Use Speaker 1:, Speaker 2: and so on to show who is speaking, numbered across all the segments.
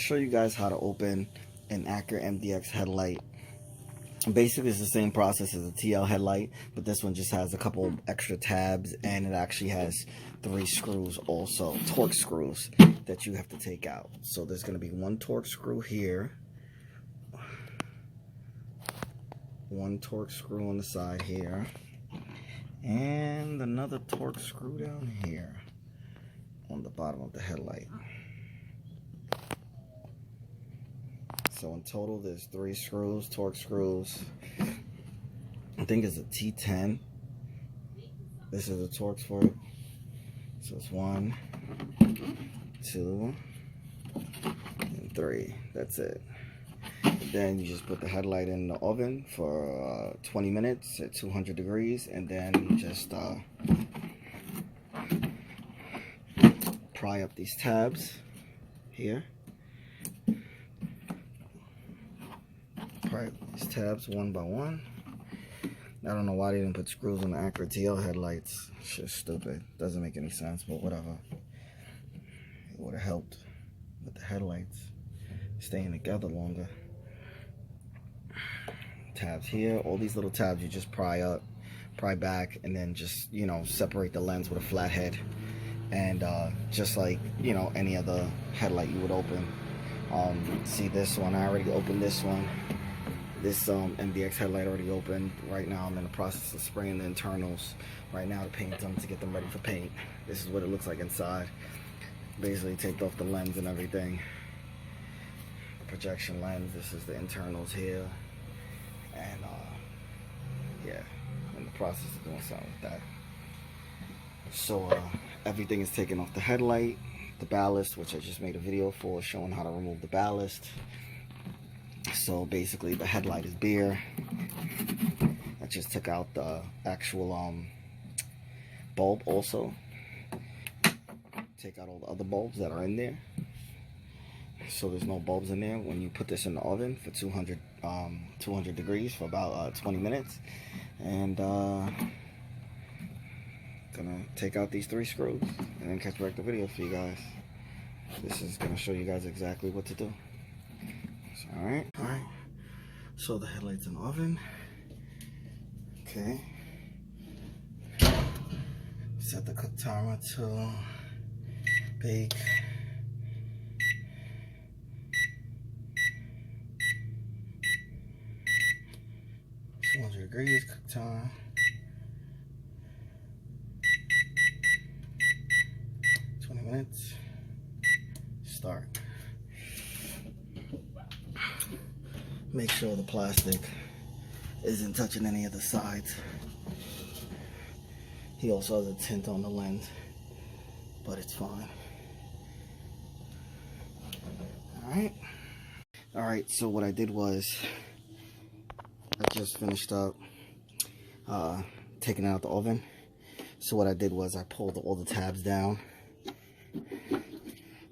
Speaker 1: show you guys how to open an Acura Mdx headlight. Basically, it's the same process as a TL headlight, but this one just has a couple extra tabs, and it actually has 3 screws also, torque screws, that you have to take out. So there's going to be 1 torque screw here, 1 torque screw on the side here, and another torque screw down here on the bottom of the headlight. So in total, there's 3 screws, torque screws. I think it's a T10. This is the torques for it. So it's 1, 2, and 3. That's it. Then you just put the headlight in the oven for 20 minutes at 200 degrees, and then you just pry up these tabs here. Pry up these tabs one by one. I don't know why they didn't put screws on the Acura TL headlights. It's just stupid. Doesn't make any sense, but whatever. It would have helped with the headlights staying together longer. Tabs here, all these little tabs you just pry up, pry back, and then just, you know, separate the lens with a flat head. And just like, you know, any other headlight you would open. See this one, I already opened this one. This Mdx headlight already opened. Right now I'm in the process of spraying the internals right now to paint them, to get them ready for paint. This is what it looks like inside. Basically take off the lens and everything. The projection lens, this is the internals here. And yeah, I'm in the process of doing something with that. So everything is taken off the headlight, the ballast, which I just made a video for, showing how to remove the ballast. So basically the headlight is bare. I just took out the actual bulb also. Take out all the other bulbs that are in there. So there's no bulbs in there. When you put this in the oven for 200 degrees for about 20 minutes. And gonna take out these 3 screws and then catch back the video for you guys. This is gonna show you guys exactly what to do. So, alright. So the headlight's in the oven. Okay. Set the cook timer to bake. Degrees, cook time. Minutes. Start. Make sure the plastic isn't touching any of the sides. He also has a tint on the lens, but it's fine. Alright, so what I did was I just finished up taking it out the oven. So what I did was I pulled all the tabs down.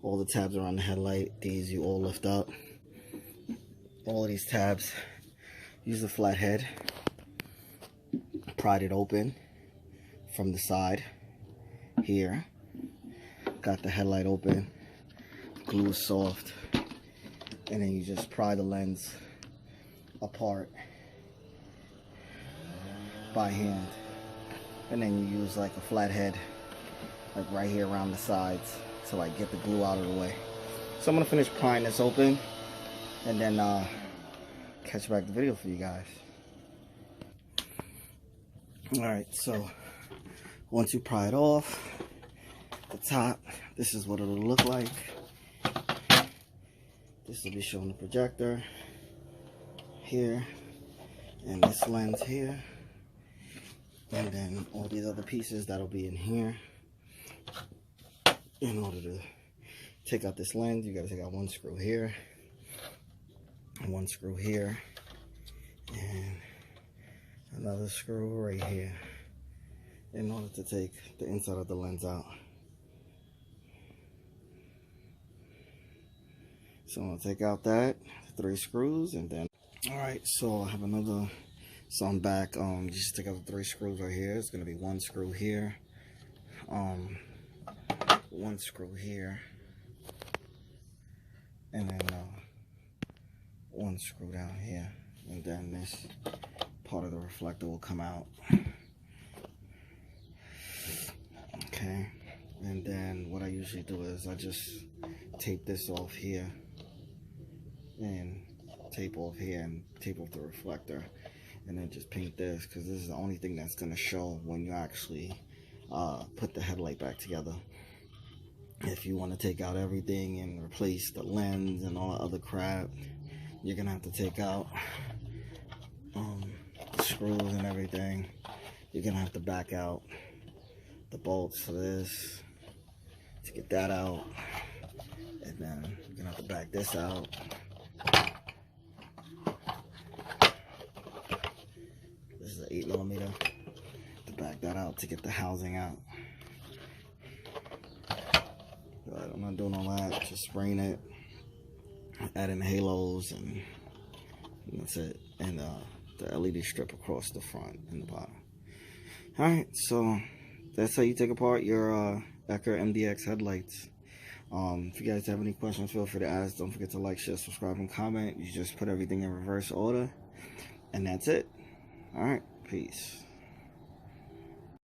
Speaker 1: All the tabs around the headlight, these you all lift up. All of these tabs, use a flat head, pried it open from the side here. Got the headlight open, glue soft, and then you just pry the lens apart by hand. And then you use like a flat head, like right here around the sides, to like get the glue out of the way. So I'm gonna finish prying this open and then catch back the video for you guys. Alright, so once you pry it off the top, this is what it'll look like. This will be showing the projector here and this lens here, and then all these other pieces that'll be in here. In order to take out this lens, you got to take out 1 screw here, and 1 screw here, and another screw right here, in order to take the inside of the lens out. So I'm going to take out that 3 screws, and then alright, so I have another, so I'm back. Just take out the 3 screws right here. It's going to be 1 screw here, 1 screw here, and then one screw down here, and then this part of the reflector will come out. Okay, and then what I usually do is I just tape this off here and tape off here and tape off the reflector, and then just paint this, because this is the only thing that's going to show when you actually put the headlight back together. If you want to take out everything and replace the lens and all the other crap, you're going to have to take out the screws and everything. You're going to have to back out the bolts for this to get that out, and then you're going to have to back this out. This is an 8mm. To back that out to get the housing out. But I'm not doing all that, just spraying it, adding halos, and that's it. And the LED strip across the front and the bottom. Alright, so that's how you take apart your Acura Mdx headlights. If you guys have any questions, feel free to ask. Don't forget to like, share, subscribe, and comment. You just put everything in reverse order, and that's it. Alright, peace.